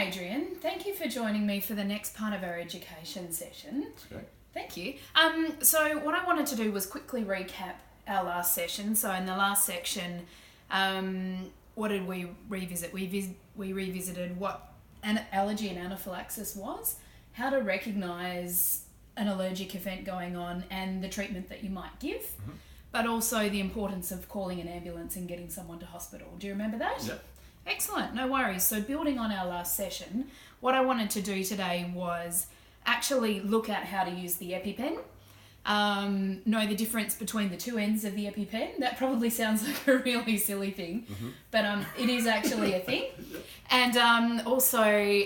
Adrian. Thank you for joining me for the next part of our education session. Okay. Thank you. So what I wanted to do was quickly recap our last session. So in the last section, what did we revisit? We revisited what an allergy and anaphylaxis was, how to recognise an allergic event going on and the treatment that you might give, but also the importance of calling an ambulance and getting someone to hospital. Do you remember that? Yep. Excellent, no worries. So building on our last session, what I wanted to do today was actually look at how to use the EpiPen, know the difference between the two ends of the EpiPen. That probably sounds like a really silly thing, but it is actually a thing. And also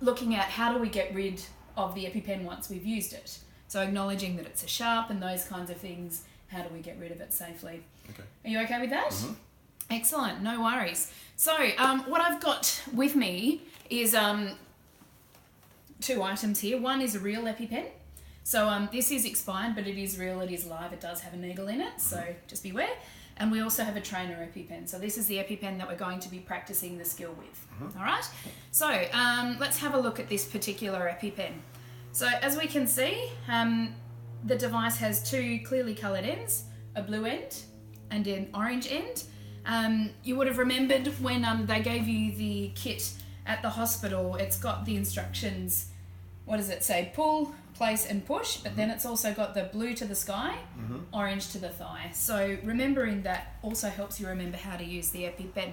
looking at how do we get rid of the EpiPen once we've used it. So acknowledging that it's a sharp and those kinds of things, how do we get rid of it safely? Okay. Are you okay with that? Excellent, no worries. So what I've got with me is two items here. One is a real EpiPen. So this is expired, but it is real, it is live, it does have a needle in it, so just beware. And we also have a trainer EpiPen. So this is the EpiPen that we're going to be practicing the skill with. All right? So let's have a look at this particular EpiPen. So as we can see, the device has two clearly coloured ends, a blue end and an orange end. You would have remembered when they gave you the kit at the hospital, it's got the instructions, what does it say? Pull, place and push, but then it's also got the blue to the sky, orange to the thigh. So remembering that also helps you remember how to use the EpiPen.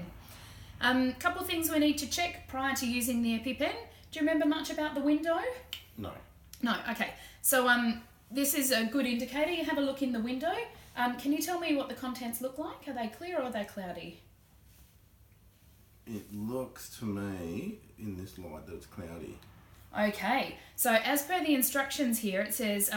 Couple of things we need to check prior to using the EpiPen. Do you remember much about the window? No. No, okay. So this is a good indicator. You have a look in the window. Can you tell me what the contents look like? Are they clear or are they cloudy? It looks to me, in this light, that it's cloudy. Okay, so as per the instructions here, it says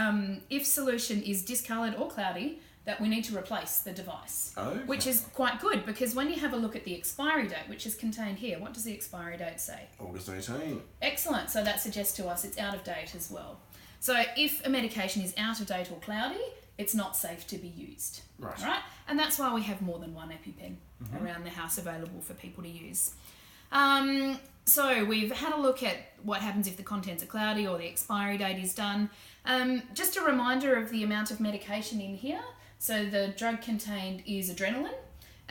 if solution is discoloured or cloudy, that we need to replace the device. Okay. Which is quite good, because when you have a look at the expiry date, which is contained here, what does the expiry date say? August 18. Excellent, so that suggests to us it's out of date as well. So if a medication is out of date or cloudy, it's not safe to be used. Right? And that's why we have more than one EpiPen around the house available for people to use. So we've had a look at what happens if the contents are cloudy or the expiry date is done. Just a reminder of the amount of medication in here. So the drug contained is adrenaline,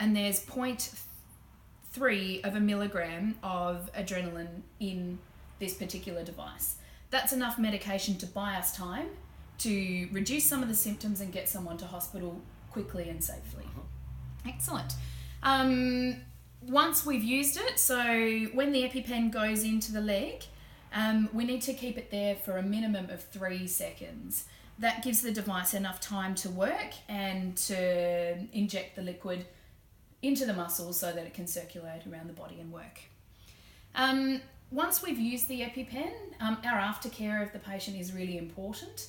and there's 0.3 of a milligram of adrenaline in this particular device. That's enough medication to buy us time to reduce some of the symptoms and get someone to hospital quickly and safely. Excellent. Once we've used it, so when the EpiPen goes into the leg, we need to keep it there for a minimum of 3 seconds. That gives the device enough time to work and to inject the liquid into the muscles so that it can circulate around the body and work. Once we've used the EpiPen, our aftercare of the patient is really important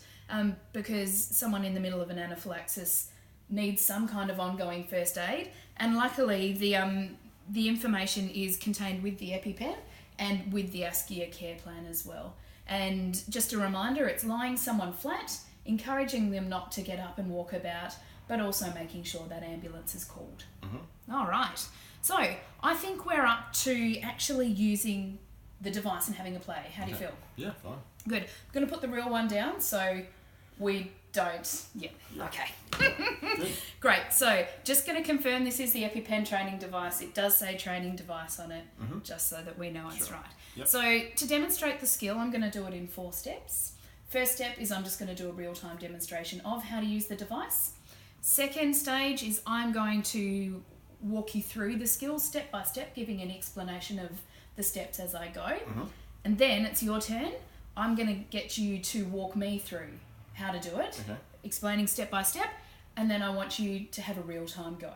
because someone in the middle of an anaphylaxis needs some kind of ongoing first aid, and luckily the information is contained with the EpiPen and with the Askia care plan as well. And just a reminder, it's lying someone flat, encouraging them not to get up and walk about, but also making sure that ambulance is called. All right. So I think we're up to actually using the device and having a play. How do you feel? Yeah, fine. Good. I'm going to put the real one down so we don't... Yeah. Okay. Great. So just going to confirm this is the EpiPen training device. It does say training device on it, just so that we know it's right. Yep. So to demonstrate the skill, I'm going to do it in 4 steps. First step is I'm just going to do a real-time demonstration of how to use the device. Second stage is I'm going to walk you through the skills step by step, giving an explanation of the steps as I go. And then it's your turn. I'm going to get you to walk me through how to do it, explaining step by step, and then I want you to have a real-time go.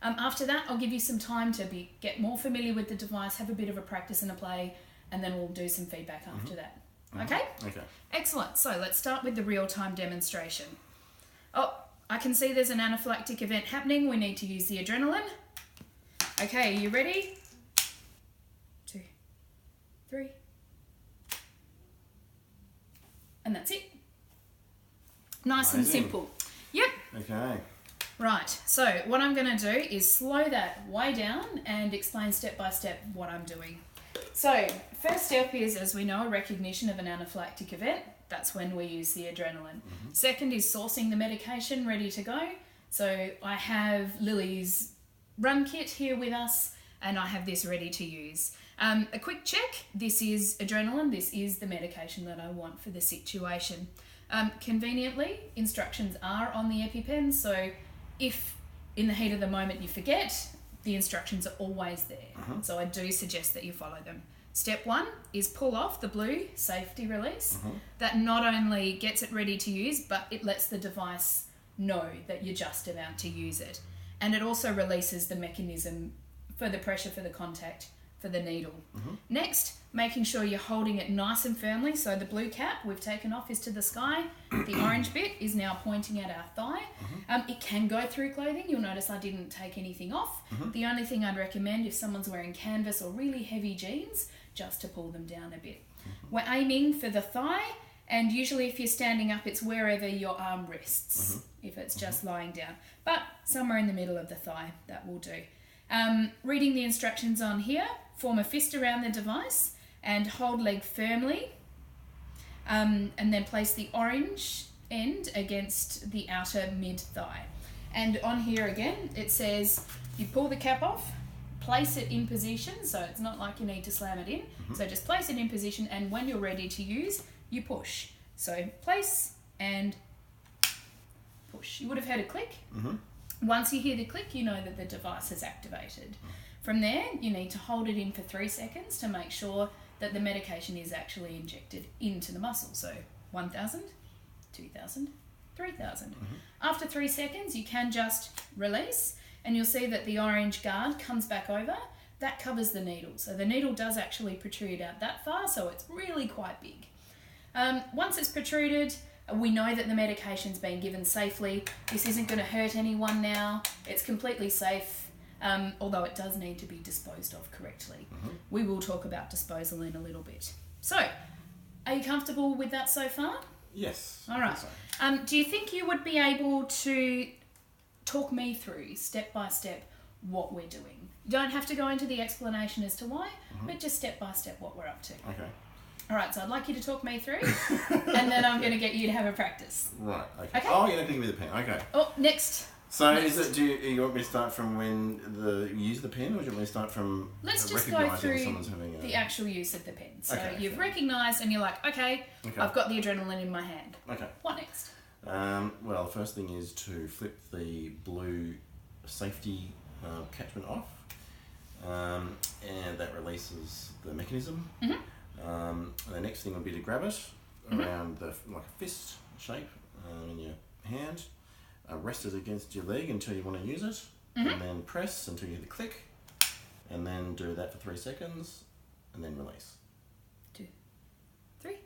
After that, I'll give you some time to get more familiar with the device, have a bit of a practice and a play, and then we'll do some feedback after that. Okay? Okay. Excellent. So let's start with the real-time demonstration. Oh, I can see there's an anaphylactic event happening. We need to use the adrenaline. Okay, are you ready? 2, 3. And that's it. Nice and simple. Yep. Okay. Right, so what I'm going to do is slow that way down and explain step by step what I'm doing. So, first step is, as we know, a recognition of an anaphylactic event. That's when we use the adrenaline. Second is sourcing the medication ready to go. So I have Lily's run kit here with us, and I have this ready to use. A quick check, this is adrenaline, this is the medication that I want for the situation. Conveniently, instructions are on the EpiPen, so if in the heat of the moment you forget, the instructions are always there. So I do suggest that you follow them. Step 1 is pull off the blue safety release. That not only gets it ready to use, but it lets the device know that you're just about to use it. And it also releases the mechanism for the pressure for the contact for the needle. Next, making sure you're holding it nice and firmly. So the blue cap we've taken off is to the sky. The orange bit is now pointing at our thigh. It can go through clothing. You'll notice I didn't take anything off. The only thing I'd recommend if someone's wearing canvas or really heavy jeans, just to pull them down a bit. We're aiming for the thigh, and usually if you're standing up, it's wherever your arm rests, if it's just lying down. But somewhere in the middle of the thigh, that will do. Reading the instructions on here, form a fist around the device and hold leg firmly, and then place the orange end against the outer mid-thigh. And on here again, it says you pull the cap off, place it in position, so it's not like you need to slam it in. So just place it in position, and when you're ready to use, you push. So place and push. You would have heard a click. Once you hear the click, you know that the device is activated. From there, you need to hold it in for 3 seconds to make sure that the medication is actually injected into the muscle. So 1,000, 2,000, 3,000. After 3 seconds, you can just release, and you'll see that the orange guard comes back over. That covers the needle. So the needle does actually protrude out that far, so it's really quite big. Once it's protruded, we know that the medication's been given safely. This isn't going to hurt anyone now. It's completely safe, although it does need to be disposed of correctly. We will talk about disposal in a little bit. So, are you comfortable with that so far? Yes. All right. Do you think you would be able to talk me through step by step what we're doing? You don't have to go into the explanation as to why, but just step by step what we're up to. Okay. All right, so I'd like you to talk me through, and then I'm going to get you to have a practice. Right. Okay. Okay. Oh, you're not going to give me the pen. Okay. Oh, next. So is it? Do you want me to start from when you use the pen, or do you want me to start from Let's just go recognising through someone's having the actual use of the pen. So Okay, you've okay. recognised, and you're like, okay, I've got the adrenaline in my hand. Okay. What next? Well, the first thing is to flip the blue safety catchment off, and that releases the mechanism. The next thing would be to grab it around like a fist shape in your hand, rest it against your leg until you want to use it, and then press until you hear the click, and then do that for 3 seconds, and then release. 2, 3,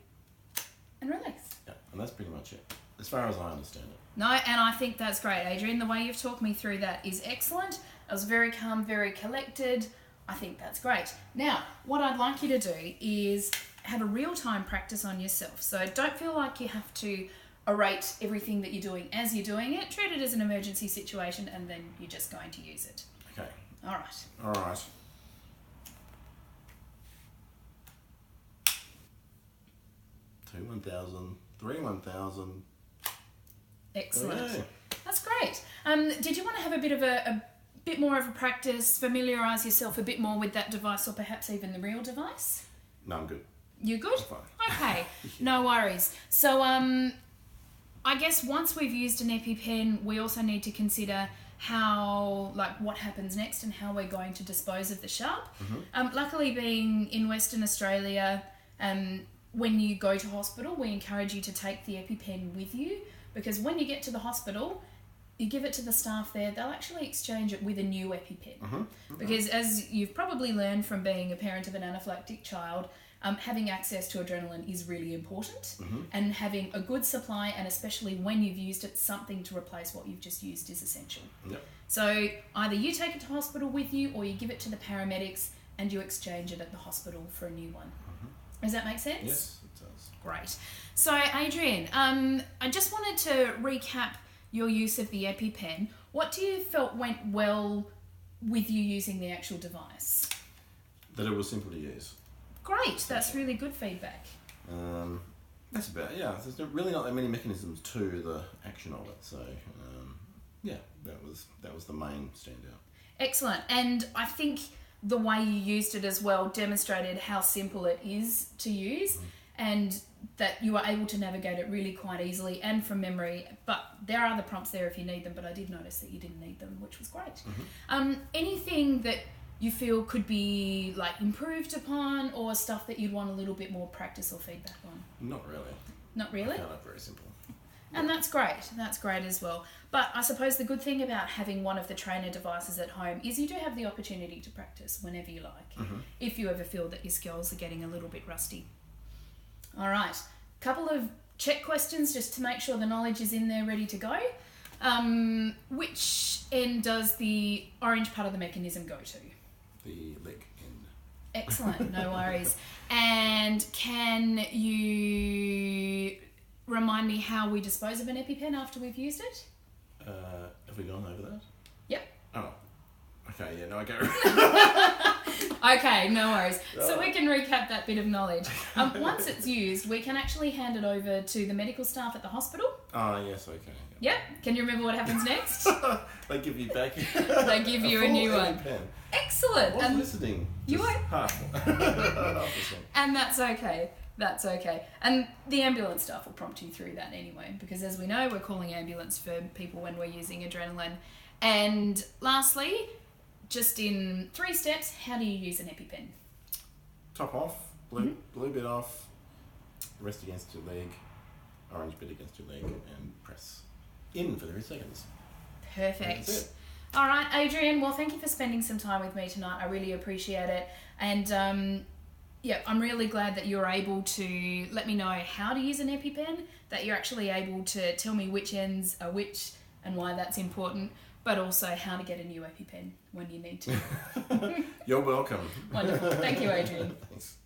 and release. Yeah, and that's pretty much it, as far as I understand it. No, and I think that's great, Adrian. The way you've talked me through that is excellent. I was very calm, very collected. I think that's great. Now, what I'd like you to do is have a real-time practice on yourself. So don't feel like you have to orate everything that you're doing as you're doing it. Treat it as an emergency situation, and then you're just going to use it. Okay. All right. All right. 2, 1,000, 3, 1,000. Excellent. Okay. That's great. Did you want to have a bit of a bit more of a practice, familiarise yourself a bit more with that device, or perhaps even the real device? No, I'm good. You're good? I'm fine. Okay, no worries. So I guess once we've used an EpiPen, we also need to consider how, like, what happens next and how we're going to dispose of the sharp. Luckily, being in Western Australia, when you go to hospital, we encourage you to take the EpiPen with you, because when you get to the hospital, you give it to the staff there, they'll actually exchange it with a new EpiPen. Because as you've probably learned from being a parent of an anaphylactic child, having access to adrenaline is really important, and having a good supply, and especially when you've used it, something to replace what you've just used is essential. Yep. So either you take it to hospital with you, or you give it to the paramedics and you exchange it at the hospital for a new one. Does that make sense? Yes, it does. Great. So Adrian, I just wanted to recap your use of the EpiPen. What do you felt went well with you using the actual device? that it was simple to use. Great, that's really good feedback. That's about there's really not that many mechanisms to the action of it, so that was the main standout. Excellent. And I think the way you used it as well demonstrated how simple it is to use and that you were able to navigate it really quite easily and from memory. But there are the prompts there if you need them, but I did notice that you didn't need them, which was great. Anything that you feel could be like improved upon, or stuff that you'd want a little bit more practice or feedback on? Not really. Not really? I found it very simple. And that's great. That's great as well. But I suppose the good thing about having one of the trainer devices at home is you do have the opportunity to practice whenever you like, if you ever feel that your skills are getting a little bit rusty. All right. Couple of check questions just to make sure the knowledge is in there ready to go. Which end does the orange part of the mechanism go to? The leg end. Excellent, no worries. And can you remind me how we dispose of an EpiPen after we've used it? Have we gone over that? Yep. Oh, okay, yeah, no, I go. Okay, no worries. So we can recap that bit of knowledge. Once it's used, we can actually hand it over to the medical staff at the hospital. Oh, yes, okay. Yep. Can you remember what happens next? They give you back. They give you a new one. Pen. Excellent. I wasn't listening. You were? Half. And that's okay. That's okay. And the ambulance staff will prompt you through that anyway, because as we know, we're calling ambulance for people when we're using adrenaline. And lastly, just in 3 steps, how do you use an EpiPen? Top off, blue bit off, rest against your leg, orange bit against your leg, and press in for 3 seconds. Perfect. That's it. All right, Adrian, well, thank you for spending some time with me tonight. I really appreciate it. And I'm really glad that you're able to let me know how to use an EpiPen, that you're actually able to tell me which ends are which and why that's important, but also how to get a new EpiPen when you need to. You're welcome. Wonderful. Thank you, Adrian. Thanks.